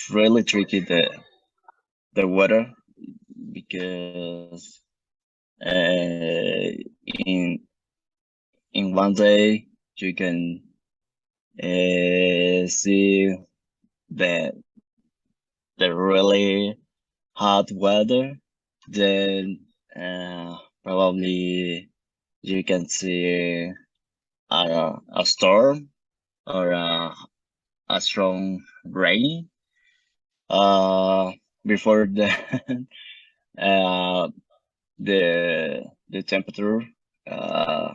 it's really tricky the weather because in one day you can see the really hot weather. Then probably you can see a storm or a strong rain. Uh, Before uh, the temperature, uh,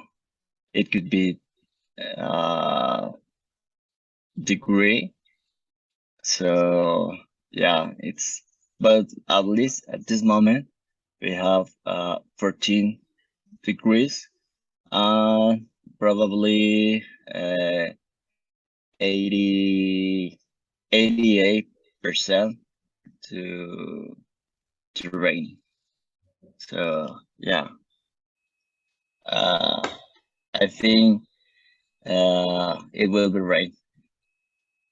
it could be uh, degree. So yeah, it's but at least at this moment we have 14 degrees. Uh, Probably 80 88% to rain. So yeah, uh, I think it will be rain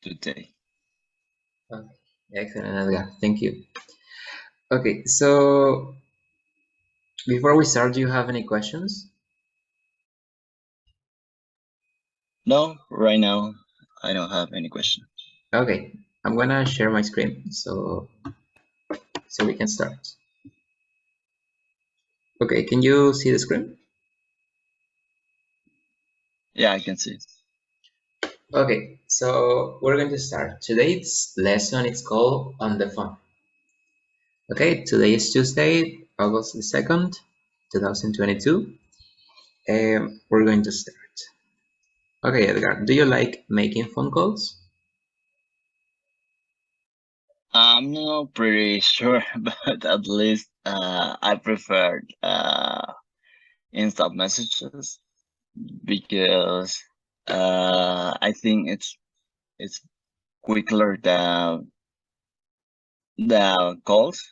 today. Okay, excellent, Edgar. Thank you. Okay, so before we start, do you have any questions? No, right now I don't have any question. Okay, I'm gonna share my screen so we can start. Okay, can you see the screen? Yeah, I can see. Okay, so we're going to start. Today's lesson is called On the Phone. Okay, today is Tuesday, August the 2nd, 2022. We're going to start. Okay, Edgar, do you like making phone calls? I'm not pretty sure, but at least I prefer instant messages because I think it's quicker than the calls.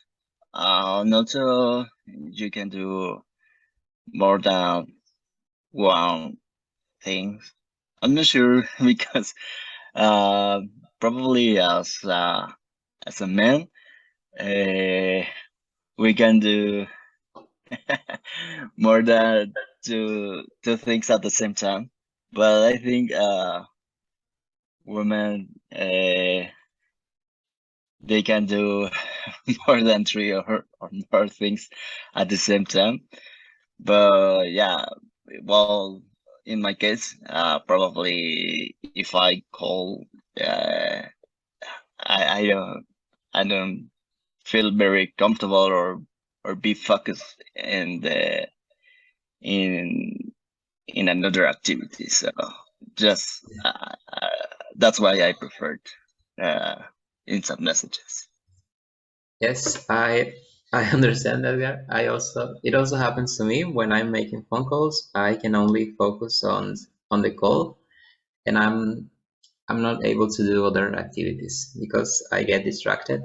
Not so you can do more than one thing. I'm not sure because uh, probably as a man, uh, we can do more than two things at the same time. But I think women they can do more than three or more things at the same time. But yeah, well, in my case, probably if I call, I don't feel very comfortable or be focused in in another activity. So just that's why I preferred uh, instant messages. Yes, I understand that. Yeah. It also happens to me when I'm making phone calls. I can only focus on the call, and I'm not able to do other activities because I get distracted.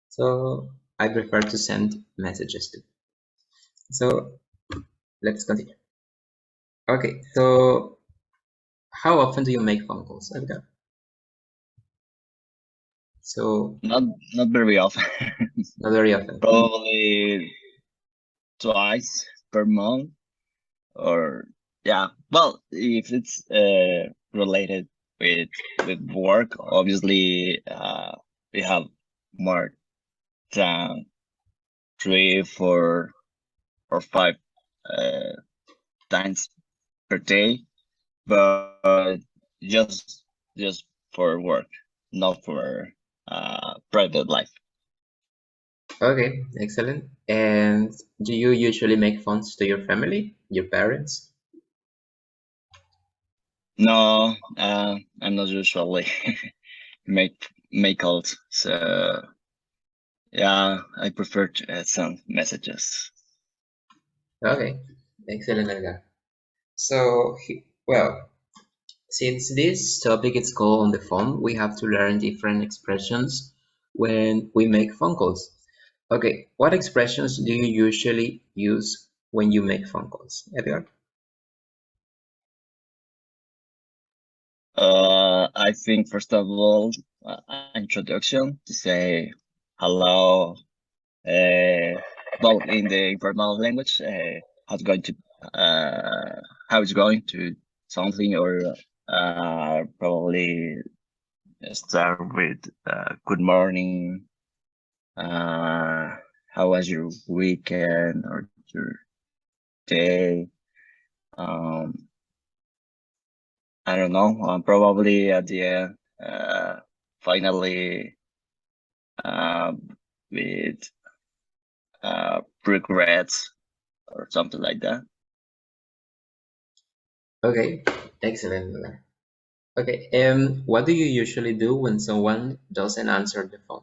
So I prefer to send messages too. So let's continue. Okay, so how often do you make phone calls, Edgar? So Not very often. not very often. Probably twice per month, or yeah. Well, if it's related with work, obviously we have more than three, four, or five uh, times per day, but just for work, not for private life. Okay, excellent. And do you usually make phones to your family, your parents? No, I'm not usually make calls. So yeah, I prefer to send messages. Okay, excellent, Edgar. So, well, since this topic is called on the phone, we have to learn different expressions when we make phone calls. Okay, what expressions do you usually use when you make phone calls, Edgar? I think first of all, introduction to say hello. Well, in the informal language, how's going to how it's going to something, or probably start with good morning. How was your weekend or your day? Um, I don't know. Probably at the end, finally, with regrets or something like that. Okay, excellent. Okay, what do you usually do when someone doesn't answer the phone?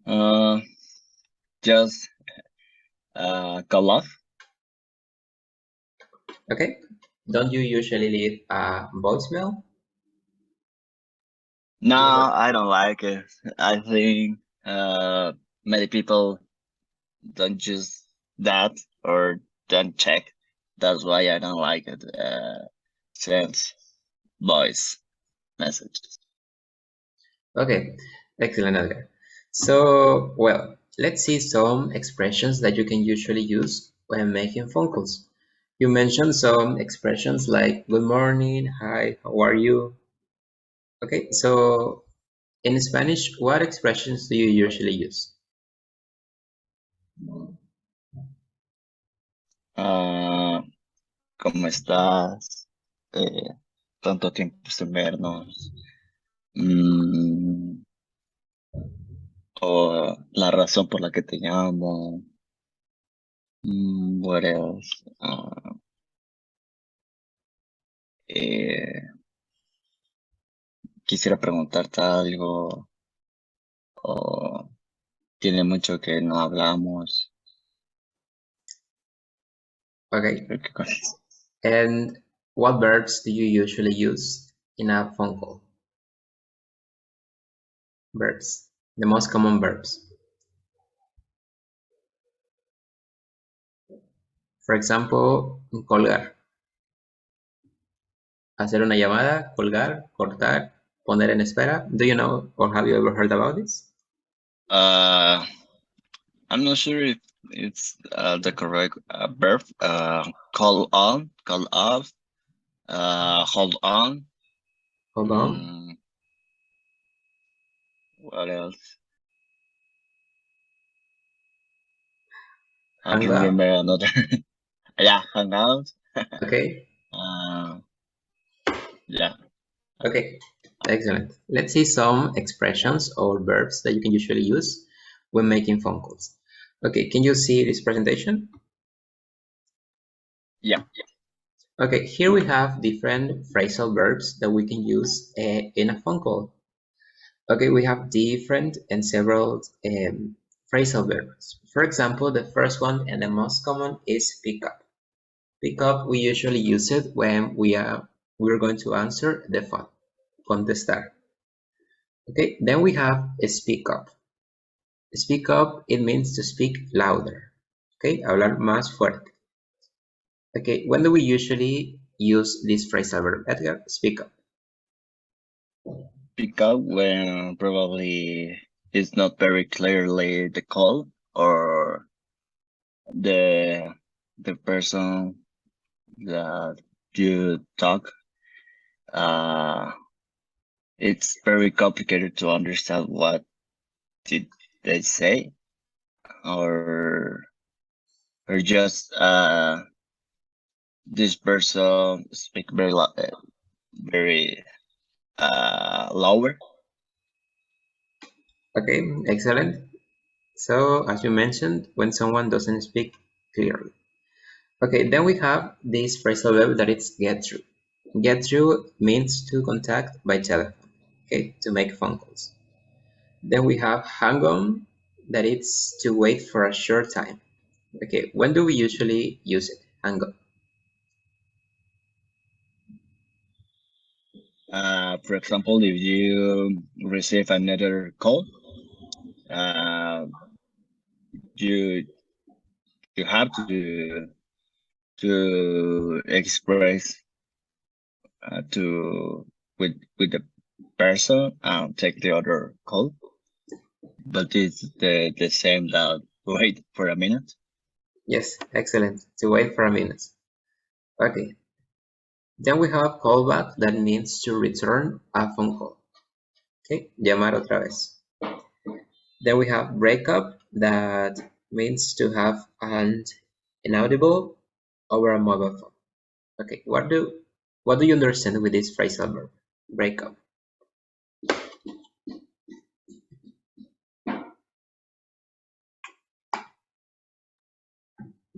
Uh, just call off. Okay, don't you usually leave a voicemail? No, Is that I don't like it. I think many people don't use that or don't check. That's why I don't like it. Send voice messages. okay? Excellent, Edgar. So, well, let's see some expressions that you can usually use when making phone calls. You mentioned some expressions like good morning, hi, how are you? Okay, so in Spanish, what expressions do you usually use? Ah, ¿cómo estás? Tanto tiempo sin vernos. Mm, o la razón por la que te llamo. What else? Eh, quisiera preguntarte algo, o tiene mucho que no hablamos. Okay, Creo que con eso. and what verbs do you usually use in a phone call? Verbs, the most common verbs. For example, colgar, hacer una llamada, colgar, cortar, poner en espera. Do you know or have you ever heard about this? Uh, I'm not sure if it's the correct verb. Call on, call off, hold on. Hold on, Mm, what else? I hang can up. remember another. Yeah, hang out. Okay, Uh, yeah. okay, excellent. Let's see some expressions or verbs that you can usually use when making phone calls. Okay, can you see this presentation? Yeah. Okay, here we have different phrasal verbs that we can use in a phone call. Okay, we have different and several phrasal verbs. For example, the first one and the most common is pick up. Pick up, we usually use it when we're going to answer the phone, contestar. Okay, then we have speak up. Speak up, it means to speak louder. Okay, hablar más fuerte. Okay, when do we usually use this phrasal verb? Edgar, speak up. Pick up when probably it's not very clearly the call, or the the person that you talk. Uh, it's very complicated to understand what did they say, or just this person speak very lower. Okay, excellent. So, as you mentioned, when someone doesn't speak clearly. Okay, then we have this phrasal verb that it's get through. Get through means to contact by telephone, okay, to make phone calls. Then we have hang on, that it's to wait for a short time. Okay, when do we usually use it? Hang on. For example, if you receive another call, uh, you you have to express to with the person and take the other call, but it's the same that wait for a minute. Yes, excellent. To wait for a minute. Okay. Then we have callback, that means to return a phone call. Okay, llamar otra vez. Then we have breakup, that means to have an inaudible over a mobile phone. Okay, what do you understand with this phrasal verb, breakup?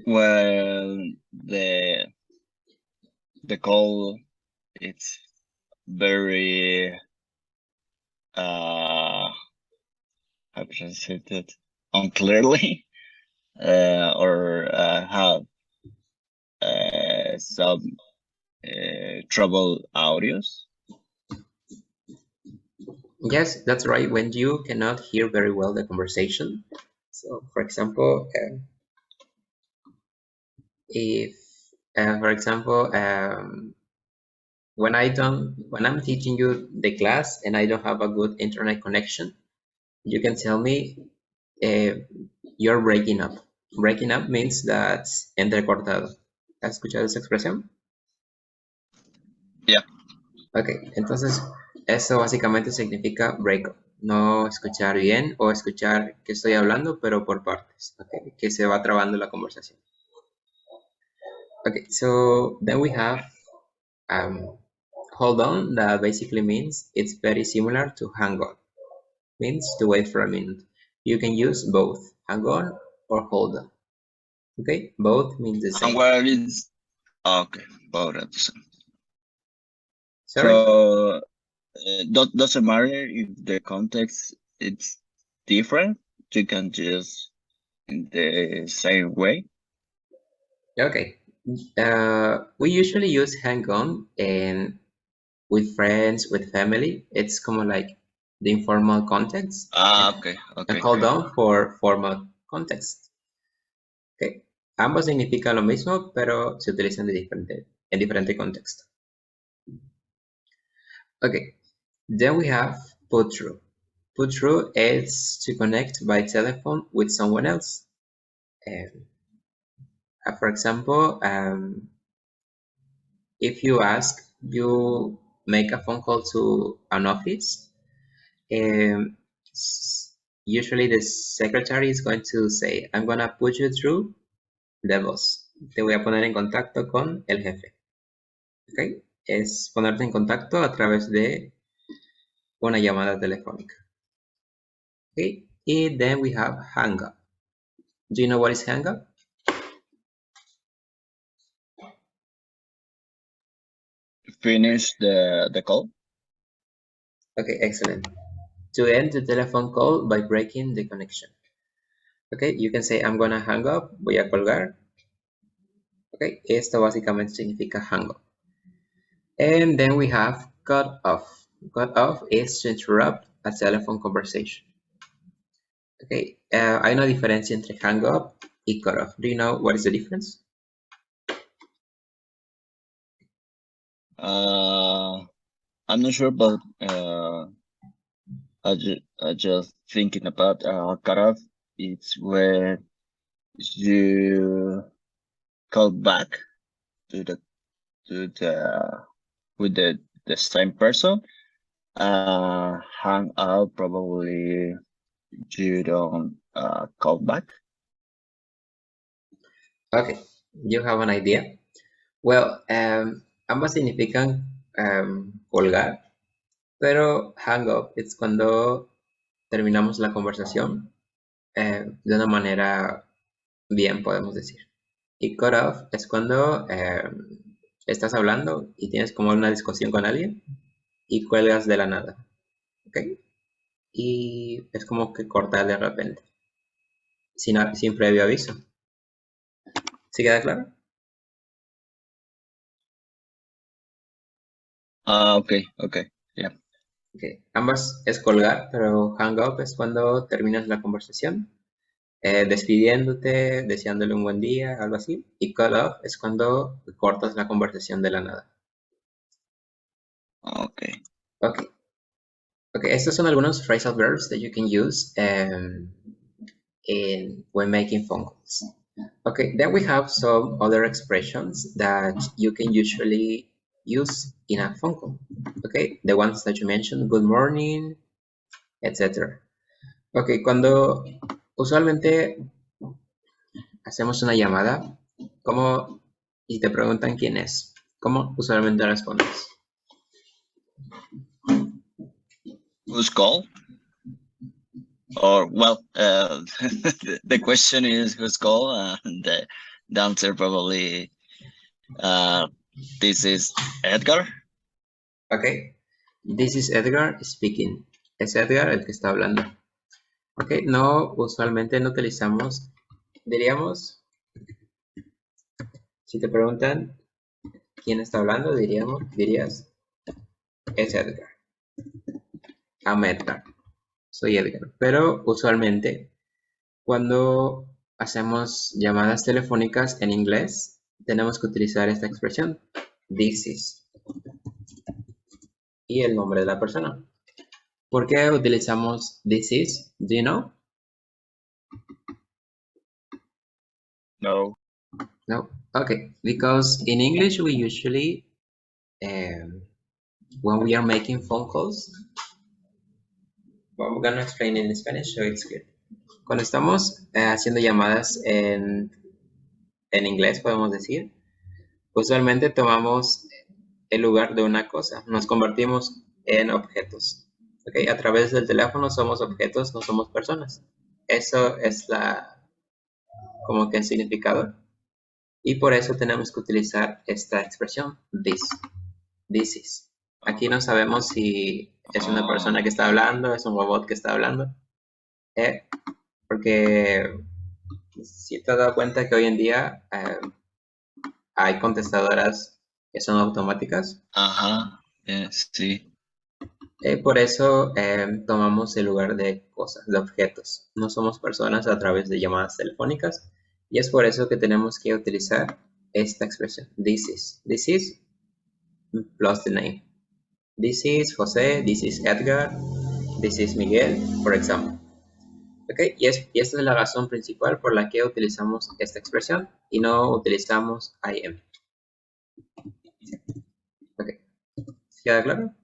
Well, the call, it's very how can I say that, unclearly, or have some trouble audios. Yes, that's right, when you cannot hear very well the conversation. So, for example, if, for example, when I'm teaching you the class and I don't have a good internet connection, you can tell me you're breaking up. Breaking up means that entrecortado. ¿Has escuchado esa expresión? Yeah. Ok, entonces eso básicamente significa break up. No escuchar bien o escuchar que estoy hablando, pero por partes. Okay, que se va trabando la conversación. Okay, so then we have hold on, that basically means it's very similar to hang on. Means to wait for a minute. You can use both, hang on or hold on. Okay, both means the same. And where is okay, both at the same. Sorry? So doesn't matter if the context it's different. You can just in the same way. Okay. We usually use hang on and with friends, with family. It's como like the informal context. Okay, And okay. hold on for formal context. Okay. Ambos significan lo mismo, pero se utilizan en diferente contexto. Okay. Then we have put through. Put through is to connect by telephone with someone else. For example, if you make a phone call to an office, usually the secretary is going to say, I'm gonna put you through the boss. Te voy a poner en contacto con el jefe. ¿Ok? Es ponerte en contacto a través de una llamada telefónica. ¿Ok? Y then we have hang up. Do you know what is hang up? Finish the call. Okay, excellent. To end the telephone call by breaking the connection. Okay, you can say I'm gonna hang up, voy a colgar. Okay, esto básicamente significa hang up. And then we have cut off. Cut off is to interrupt a telephone conversation. Okay, hay una diferencia entre hang up y cut off. Do you know what is the difference? I'm not sure, but I just thinking about cut off. It's when you call back to the with the same person. Hang out, probably you don't call back. Okay, you have an idea. Well, ambas significan colgar, pero hang up es cuando terminamos la conversación de una manera bien, podemos decir. Y cut off es cuando estás hablando y tienes como una discusión con alguien y cuelgas de la nada. ¿Ok? Y es como que cortar de repente, sin previo aviso. ¿Sí queda claro? Okay, yeah. Okay. Ambas es colgar, pero hang up es cuando terminas la conversación, despidiéndote, deseándole un buen día, algo así. Y cut off es cuando cortas la conversación de la nada. Okay. Okay. Okay, estos son algunos phrasal verbs that you can use when making phone calls. Okay, then we have some other expressions that you can usually use in a phone call. Okay, the ones that you mentioned, good morning, etc. Okay, cuando usualmente hacemos una llamada, ¿cómo, y te preguntan quién es? ¿Cómo usualmente respondes? Who's call? Or well, the question is who's call, and the answer probably this is Edgar. Okay, this is Edgar speaking. Es Edgar el que está hablando. Ok, no, usualmente no utilizamos, diríamos, si te preguntan quién está hablando, dirías, es Edgar. I'm Edgar. Soy Edgar. Pero usualmente, cuando hacemos llamadas telefónicas en inglés, tenemos que utilizar esta expresión, this is, y el nombre de la persona. ¿Por qué utilizamos this is? Do you know? No. No? Okay, because in English we usually, when we are making phone calls, well, I'm gonna explain it in Spanish so it's good. Cuando estamos haciendo llamadas en inglés, podemos decir, usualmente tomamos el lugar de una cosa, nos convertimos en objetos. ¿Okay? A través del teléfono somos objetos, no somos personas. Eso es como que el significado. Y por eso tenemos que utilizar esta expresión, this is. Aquí no sabemos si es una persona que está hablando, es un robot que está hablando. Porque si te has dado cuenta que hoy en día hay contestadoras que son automáticas. Ajá, sí. Por eso tomamos el lugar de cosas, de objetos. No somos personas a través de llamadas telefónicas. Y es por eso que tenemos que utilizar esta expresión. This is plus the name. This is José, this is Edgar, this is Miguel, por ejemplo. Okay, y esta es la razón principal por la que utilizamos esta expresión y no utilizamos I am. Okay, ¿queda claro?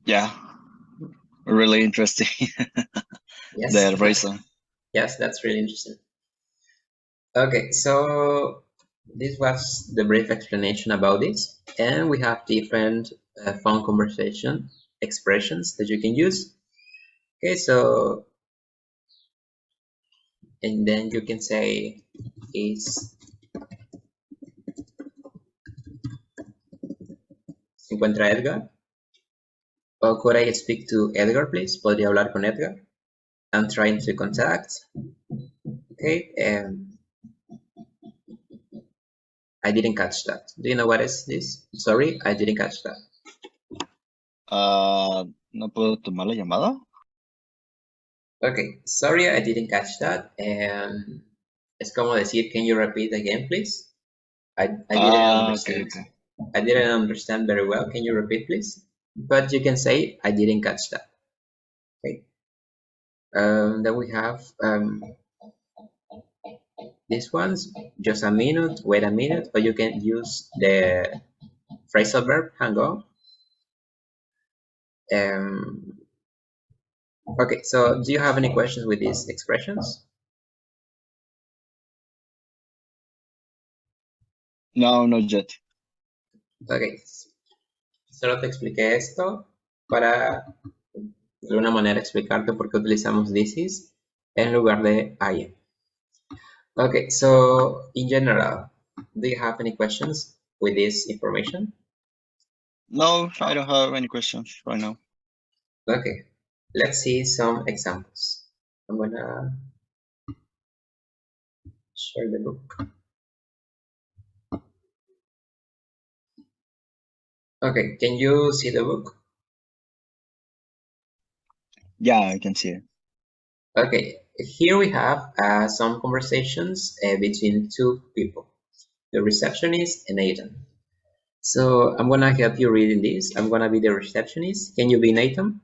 Yeah, really interesting. Yes. The reason. Yes, that's really interesting. Okay, so this was the brief explanation about this, and we have different phone conversation expressions that you can use. Okay, so and then you can say is ¿se encuentra Edgar? Or could I speak to Edgar, please? ¿Podría hablar con Edgar? I'm trying to contact. Okay, I didn't catch that. Do you know what is this? Sorry, I didn't catch that. ¿No puedo tomar la llamada? Okay, sorry, I didn't catch that. Es como decir, can you repeat again, please? I didn't understand. Okay. I didn't understand very well. Can you repeat, please? But you can say, I didn't catch that. Okay. Then we have these ones, just a minute, wait a minute, or you can use the phrasal verb, hang on. Okay, so do you have any questions with these expressions? No, not yet. Okay, solo te expliqué esto para de alguna manera explicarte por qué utilizamos this is en lugar de I am. Okay, so in general, do you have any questions with this information? No, I don't have any questions right now. Okay, let's see some examples. I'm gonna share the book. Okay, can you see the book? Yeah, I can see it. Okay, here we have some conversations between two people, the receptionist and Aidan. So I'm gonna help you reading this. I'm gonna be the receptionist. Can you be Nathan?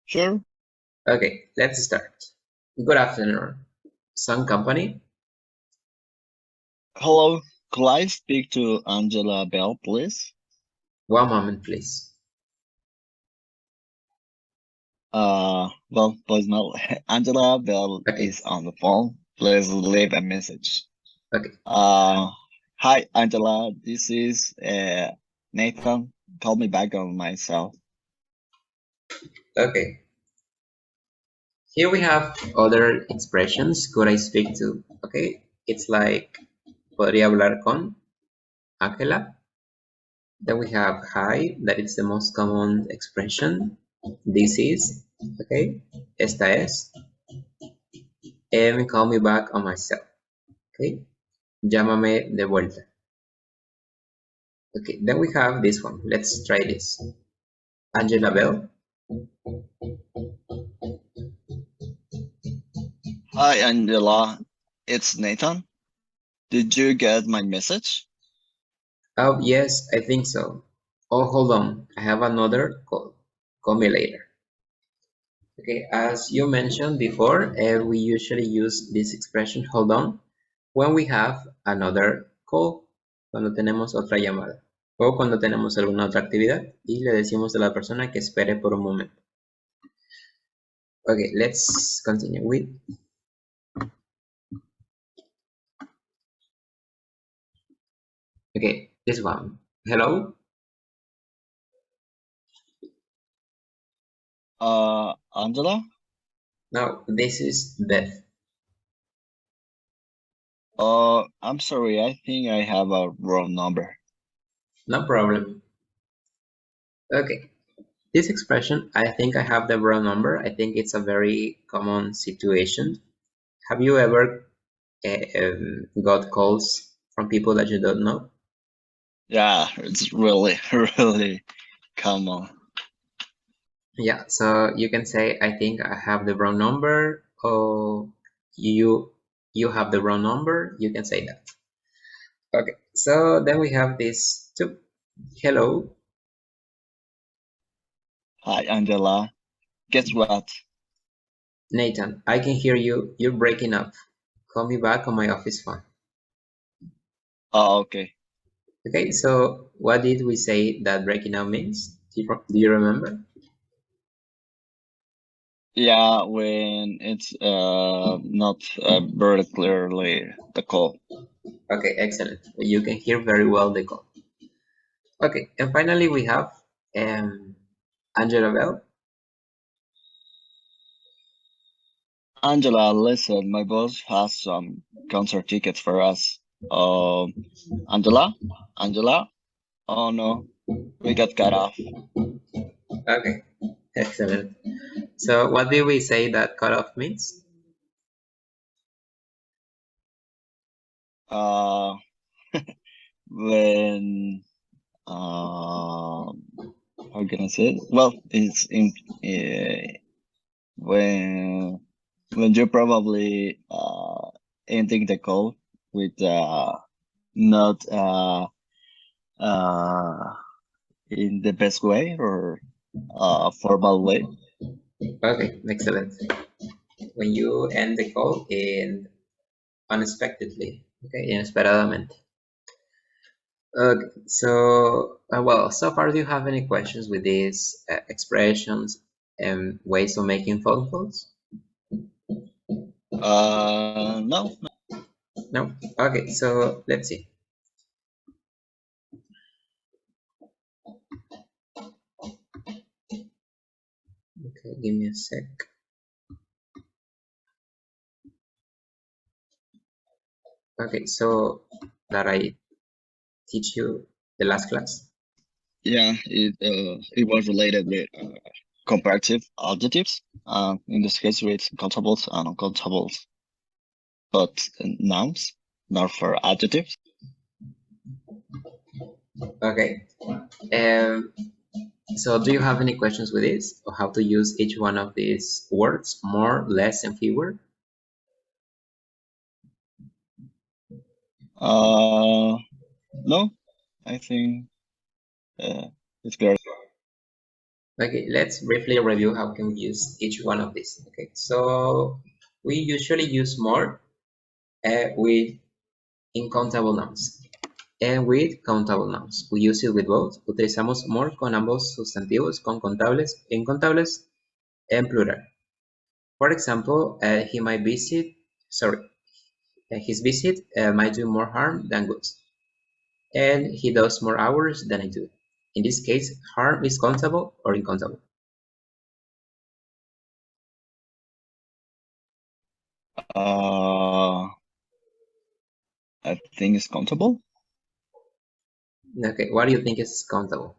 Sure. Okay, let's start. Good afternoon. Sun Company. Hello. Could I speak to Angela Bell, please? One moment, please. Well, voicemail. Angela Bell Okay, is on the phone. Please leave a message. okay, Hi, Angela. This is Nathan. Call me back on my cell. okay. Here we have other expressions. Could I speak to? Okay, it's like podría hablar con Ángela. Then we have hi, that is the most common expression. This is, okay, esta es, and call me back on my cell, okay, llámame de vuelta. Okay, then we have this one. Let's try this. Angela Bell. Hi, Angela. It's Nathan. Did you get my message? Oh, yes, I think so. Oh, hold on. I have another call. Call me later. Okay, as you mentioned before, we usually use this expression hold on when we have another call, cuando tenemos otra llamada o cuando tenemos alguna otra actividad y le decimos a la persona que espere por un momento. Okay, let's continue with. Okay, this one. Hello? Angela? No, this is Beth. I'm sorry. I think I have a wrong number. No problem. Okay, this expression, I think I have the wrong number. I think it's a very common situation. Have you ever got calls from people that you don't know? Yeah, it's really, really common. Yeah, so you can say, I think I have the wrong number, or you have the wrong number. You can say that. Okay, so then we have this too. Hello. Hi, Angela. Guess what? Nathan, I can hear you. You're breaking up. Call me back on my office phone. Oh, okay. Okay, so what did we say that breaking up means? Do you remember? Yeah, when it's not very clearly the call. Okay, excellent. You can hear very well the call. Okay, and finally we have Angela Bell. Angela, listen, my boss has some concert tickets for us. Angela? Angela? Oh no, we got cut off. Okay, excellent. So what did we say that cutoff means? Uh, when how can I say it? Well, it's in when you probably ending the call with not uh in the best way or formal way. Okay, excellent. When you end the call in unexpectedly, okay, inesperadamente. Okay, so well, so far, do you have any questions with these expressions and ways of making phone calls? No. No? Okay, so let's see. Okay, give me a sec. Okay, so that I teach you the last class. Yeah, it was related with comparative adjectives. In this case, with countables and uncountables, but nouns, not for adjectives. Okay. So do you have any questions with this, or how to use each one of these words, more, less, and fewer? Uh, No, I think it's clear. Okay, let's briefly review how can we use each one of these. Okay, so we usually use more with incountable nouns and with countable nouns. We use it with both. Utilizamos more con ambos sustantivos, con contables, incontables, and plural. For example, he might visit, sorry, his visit might do more harm than good. And he does more hours than I do. In this case, harm is countable or incountable. I think it's countable. Okay, what do you think is countable?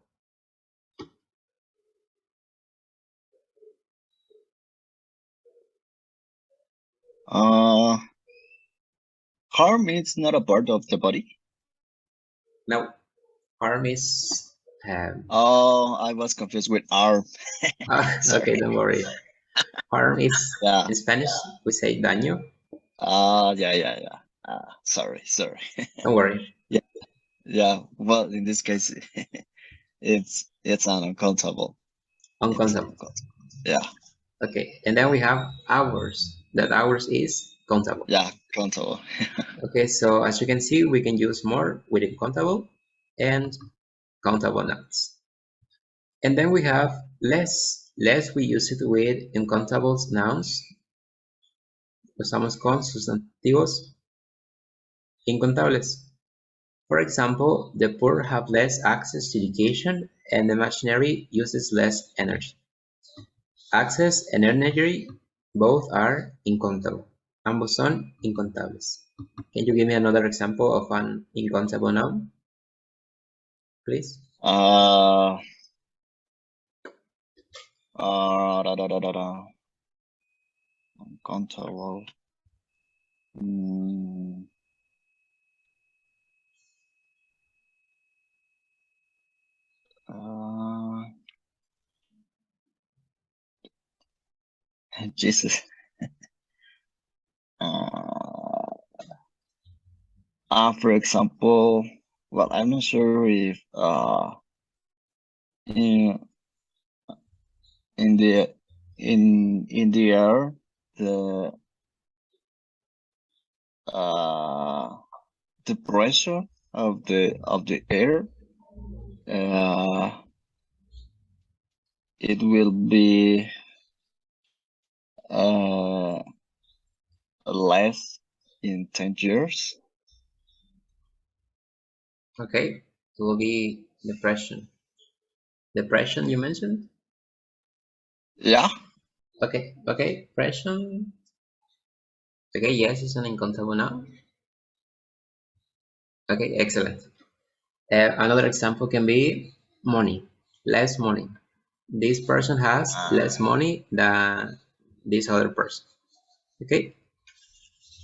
Harm is not a part of the body. No, harm is. Oh, I was confused with arm. Okay, Sorry. don't worry. Harm is, Yeah. in Spanish, we say daño. Yeah. Sorry. Don't worry. Yeah. Well, in this case, it's uncountable. It's Uncountable. uncountable. Yeah. Okay, and then we have hours. That hours is countable. Yeah, countable. Okay, so as you can see, we can use more with uncountable and countable nouns. And then we have less. Less we use it with uncountable nouns. Usamos con sustantivos incontables. For example, the poor have less access to education and the machinery uses less energy. Access and energy both are incountable. Ambos son incontables. Can you give me another example of an incountable noun, please? Uncountable. Jesus. For example, well, I'm not sure if in the air the pressure of the air it will be less in 10 years. Okay, it will be depression. Depression you mentioned? Yeah. Okay, depression. Okay, yes, it's an incountable noun. Okay, excellent. Another example can be money, less money. This person has less money than this other person. Okay?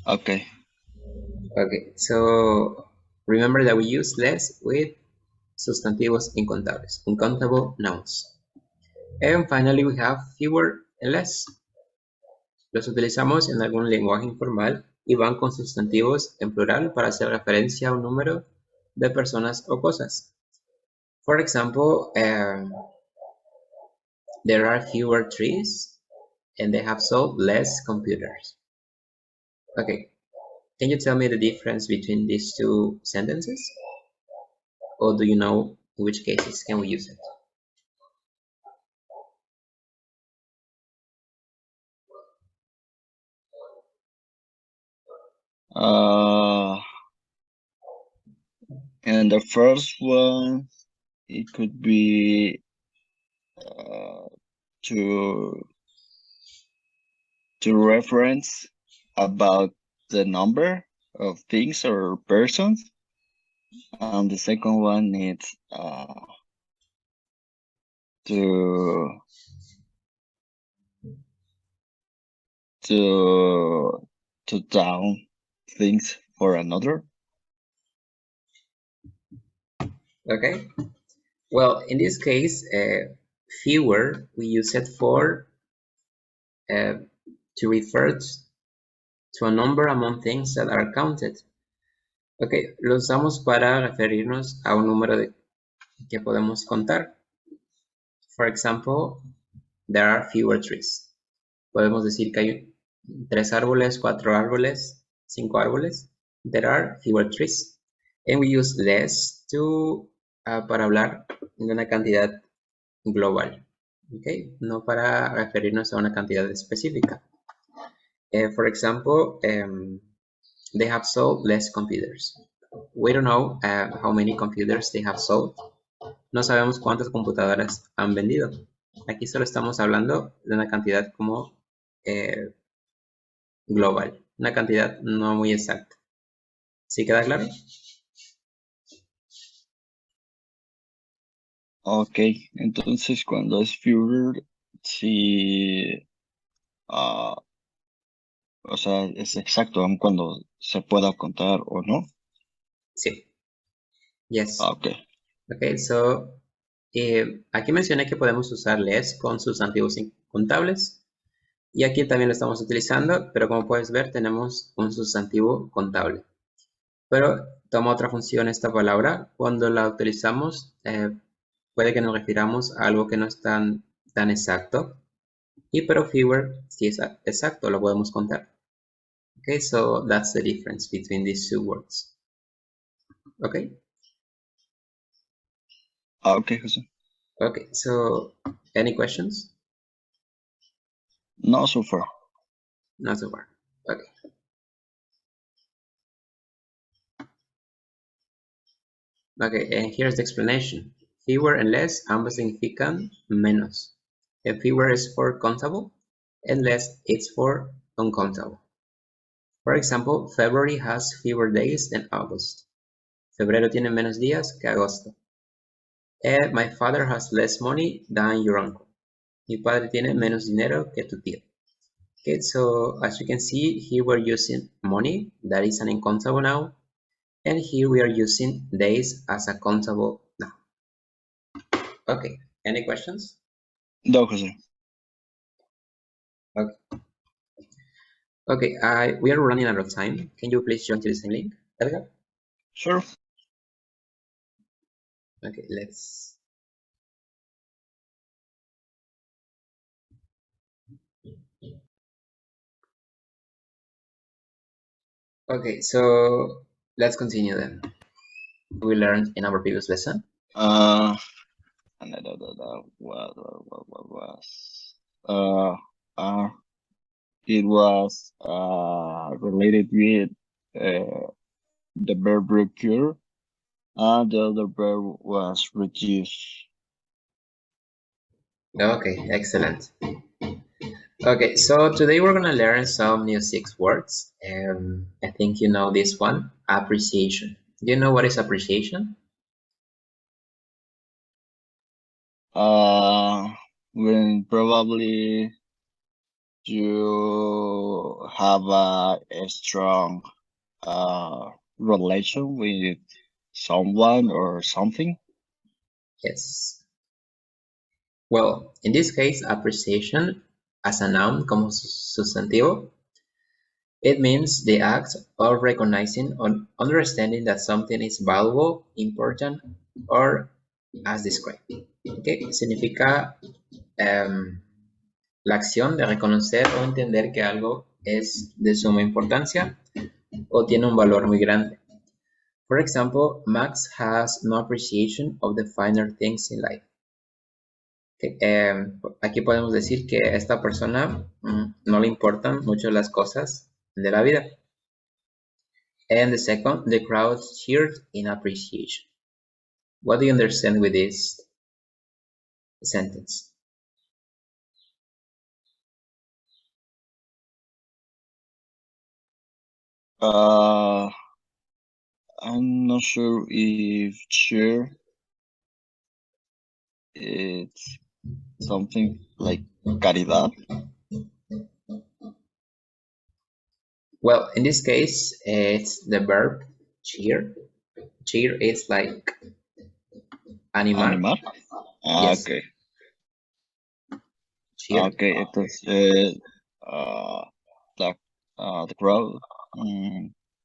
Okay. Okay, so remember that we use less with sustantivos incontables, uncountable nouns. And finally we have fewer and less. Los utilizamos en algún lenguaje informal y van con sustantivos en plural para hacer referencia a un número de personas o cosas. For example, there are fewer trees and they have sold less computers. Okay, can you tell me the difference between these two sentences? Or do you know in which cases can we use it? And the first one, it could be to reference about the number of things or persons, and the second one is to down things for another. Okay, well, in this case, fewer, we use it for to refer to a number among things that are counted. Ok, lo usamos para referirnos a un número que podemos contar. For example, there are fewer trees. Podemos decir que hay 3 árboles, 4 árboles, 5 árboles. There are fewer trees. And we use less para hablar de una cantidad global. Okay? No para referirnos a una cantidad específica. For example, they have sold less computers. We don't know how many computers they have sold. No sabemos cuántas computadoras han vendido. Aquí solo estamos hablando de una cantidad como global, una cantidad no muy exacta. ¿Sí queda claro? Ok, entonces cuando es fewer, sí, o sea, es exacto, aun cuando se pueda contar o no. Sí. Yes. Ok. Ok, so aquí mencioné que podemos usar less con sustantivos incontables y aquí también lo estamos utilizando, pero como puedes ver tenemos un sustantivo contable. Pero toma otra función esta palabra. Cuando la utilizamos puede que nos refiramos a algo que no es tan exacto. Y pero fewer sí es exacto, lo podemos contar. Okay, so that's the difference between these two words. Okay? Ok, José. Okay, so any questions? No, so far. Not so far. Okay. Okay, and here's the explanation. Fewer and less ambos significan menos. And fewer is for countable and less it's for uncountable. For example, February has fewer days than August. Febrero tiene menos días que agosto. And my father has less money than your uncle. Mi padre tiene menos dinero que tu tío. Okay, so as you can see, here we're using money, that is an uncountable noun, and here we are using days as a countable noun. Okay, any questions? No, José. Okay, we are running out of time. Can you please join to the same link, Edgar? Sure. Okay, let's. Okay, so let's continue then. We learned in our previous lesson. What was it was related with the verb recur, and the other verb was reduce. Okay, excellent. Okay, so today we're gonna learn some new 6 words. I think you know this one, appreciation. Do you know what is appreciation? When probably you have a strong relation with someone or something. Yes. Well, in this case, appreciation as a noun como sustantivo, it means the act of recognizing or understanding that something is valuable, important, or as described. Okay, significa la acción de reconocer o entender que algo es de suma importancia o tiene un valor muy grande. For example, Max has no appreciation of the finer things in life. Okay, aquí podemos decir que a esta persona no le importan mucho las cosas de la vida. And the second, the crowd cheered in appreciation. What do you understand with this sentence? I'm not sure if cheer it's something like caridad. Well, in this case, it's the verb cheer. Cheer is like animar. Animar. Yes. Okay. Cheer. Okay. The crowd.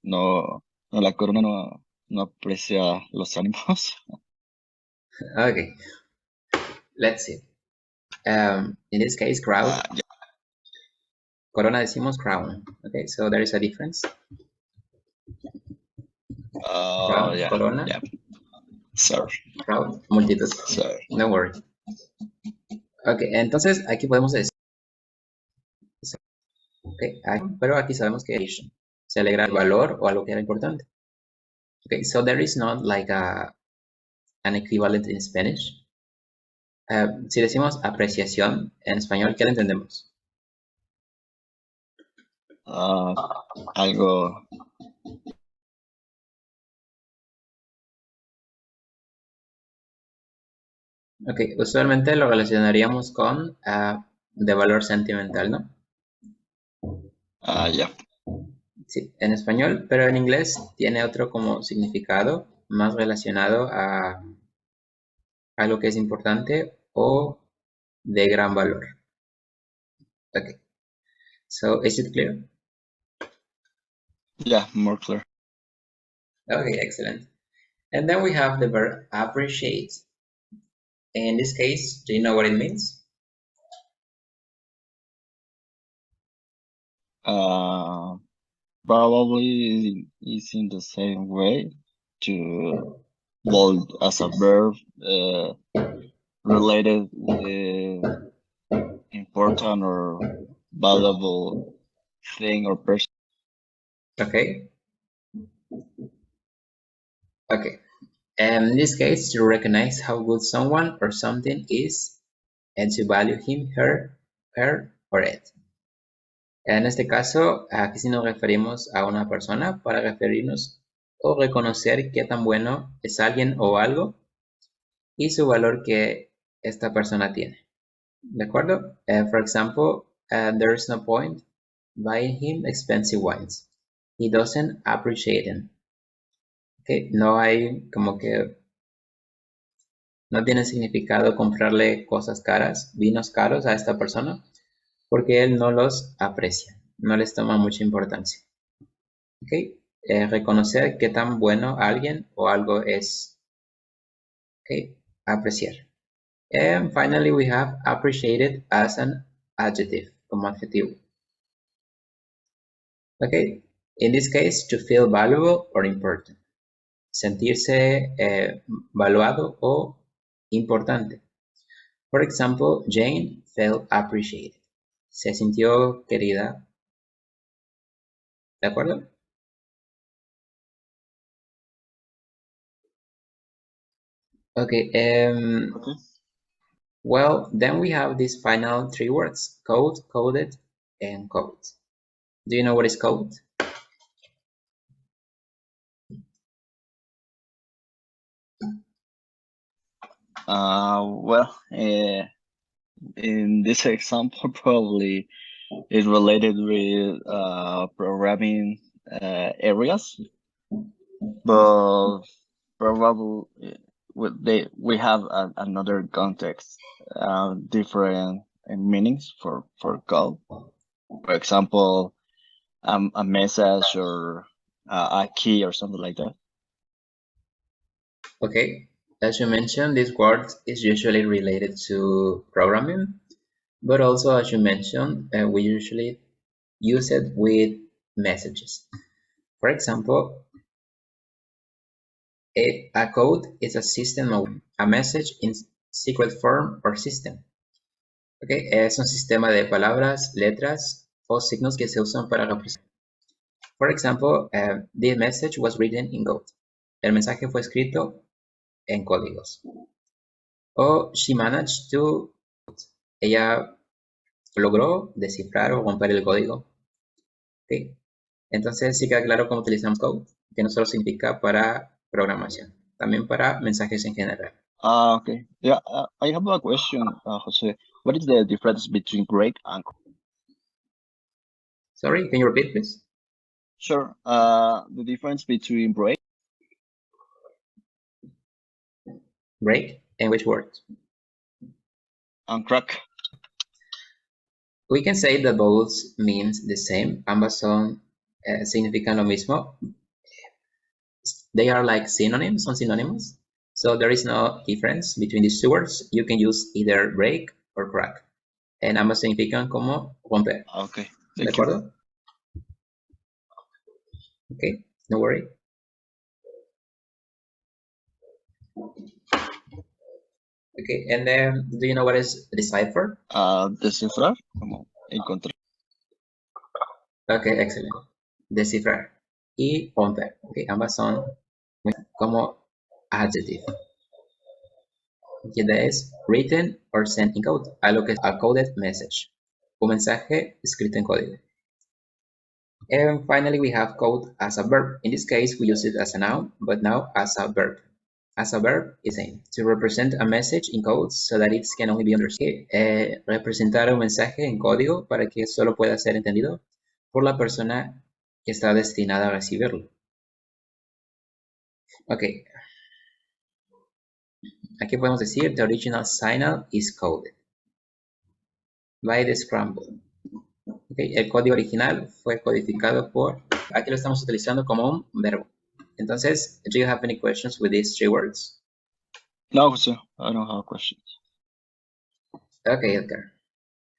No. La corona no aprecia los ánimos. Okay, let's see. In this case, crowd. Yeah. Corona decimos crown. Okay, so there is a difference. Crowd, Yeah. corona. Yeah. Sorry. Crowd, multitud. Sorry. No worry. Ok, entonces aquí podemos decir, okay, pero aquí sabemos que se alegra el valor o algo que era importante. Okay, so there is not like an equivalent in Spanish. Si decimos apreciación en español, ¿qué le entendemos? Algo. Ok, usualmente lo relacionaríamos con de valor sentimental, ¿no? Yeah. Sí, en español, pero en inglés tiene otro como significado más relacionado a algo que es importante o de gran valor. Okay, so is it clear? Yeah, more clear. Okay, excellent. And then we have the verb appreciate. In this case, do you know what it means? Probably is in the same way to bold as a verb related with important or valuable thing or person. Okay. Okay. And in this case, to recognize how good someone or something is and to value him, her, or it. En este caso, aquí sí nos referimos a una persona para referirnos o reconocer qué tan bueno es alguien o algo y su valor que esta persona tiene. ¿De acuerdo? For example, there is no point buying him expensive wines. He doesn't appreciate them. Okay, no hay como que no tiene significado comprarle cosas caras, vinos caros a esta persona, porque él no los aprecia, no les toma mucha importancia. Okay, reconocer qué tan bueno alguien o algo es. Okay, apreciar. And finally, we have appreciated as an adjective, como adjetivo. Okay, in this case, to feel valuable or important. Sentirse valuado o importante. For example, Jane felt appreciated. Se sintió querida. ¿De acuerdo? Okay, Okay. well, then we have these final three words, code, coded, and code. Do you know what is code? Well, in this example, probably is related with programming areas, but probably we have another context, different meanings for code. For example, a message or a key or something like that. Okay, as you mentioned, this word is usually related to programming, but also as you mentioned, we usually use it with messages. For example, a code is a system of a message in secret form or system. Okay, es un sistema de palabras, letras o signos que se usan para representar. For example, the message was written in code. El mensaje fue escrito en códigos. O she managed to, ella logró descifrar o romper el código. Okay. Entonces sí queda claro cómo utilizamos code, que no solo significa para programación, también para mensajes en general. Okay. Yeah, I have a question, Jose. What is the difference between break and code? Sorry, can you repeat, please? Sure. The difference between break And which word? and crack. We can say that both means the same. Ambas son, significan lo mismo. They are like synonyms, son sinónimos. So there is no difference between these two words. You can use either break or crack. En ambas significan como romper. Okay, ¿De thank you. acuerdo? Okay, no worry. Okay, and then do you know what is decipher? Descifrar, como encontrar. Okay, excellent. Descifrar y romper. Okay, ambas son como adjective. Que es written or sent in code, algo que es a coded message, un mensaje escrito en código. And finally, we have code as a verb. In this case, we use it as a noun, but now as a verb. As a verb is same, to represent a message in code so that it can only be understood. Representar un mensaje en código para que solo pueda ser entendido por la persona que está destinada a recibirlo. Okay. Aquí podemos decir the original signal is coded by the scramble. Okay, el código original fue codificado por... Aquí lo estamos utilizando como un verbo. Entonces, do you have any questions with these three words? No, Jose, I don't have questions. Okay, Edgar.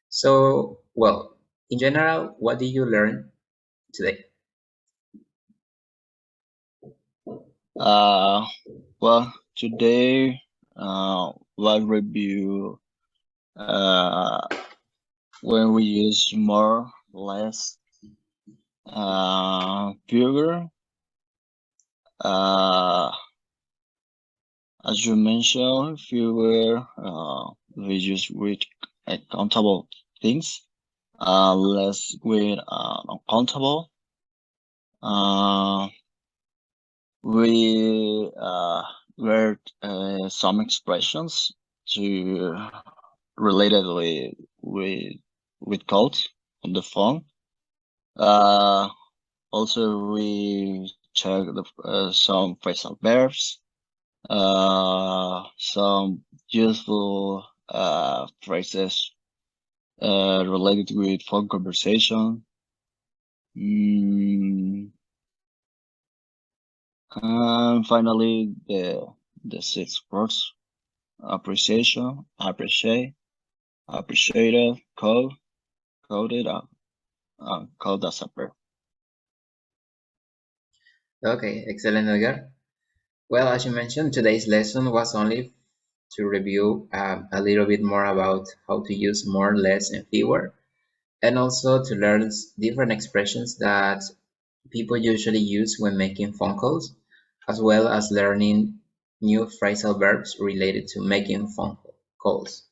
So, well, in general, what did you learn today? Well, today we'll review when we use more, less, fewer. As you mentioned, fewer we use with countable things, less with uncountable. We learned some expressions to related with codes on the phone. Also, we check some phrasal verbs, some useful phrases related with phone conversation. And finally, the 6 words: appreciation, appreciate, appreciated, code, coded, code as a verb. Okay, excellent, Edgar. Well, as you mentioned, today's lesson was only to review a little bit more about how to use more, less, and fewer, and also to learn different expressions that people usually use when making phone calls, as well as learning new phrasal verbs related to making phone calls.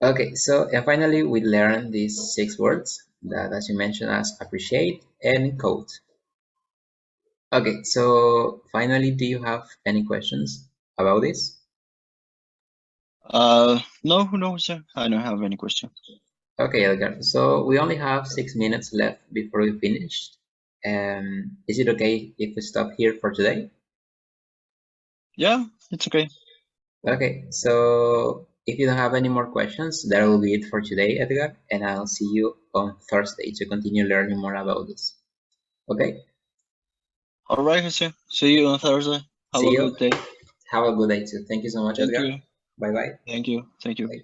Okay, so and finally we learned these 6 words that, as you mentioned, as appreciate and code. Okay, so finally, do you have any questions about this? No, sir. I don't have any questions. Okay, Edgar. So we only have 6 minutes left before we finish. Is it okay if we stop here for today? Yeah, it's okay. Okay, so if you don't have any more questions, that will be it for today, Edgar, and I'll see you on Thursday to continue learning more about this. Okay? All right, Jose. See you on Thursday. Have a good day. Have a good day too. Thank you so much, Thank Edgar. you. Bye-bye. Thank you. Thank you. Bye.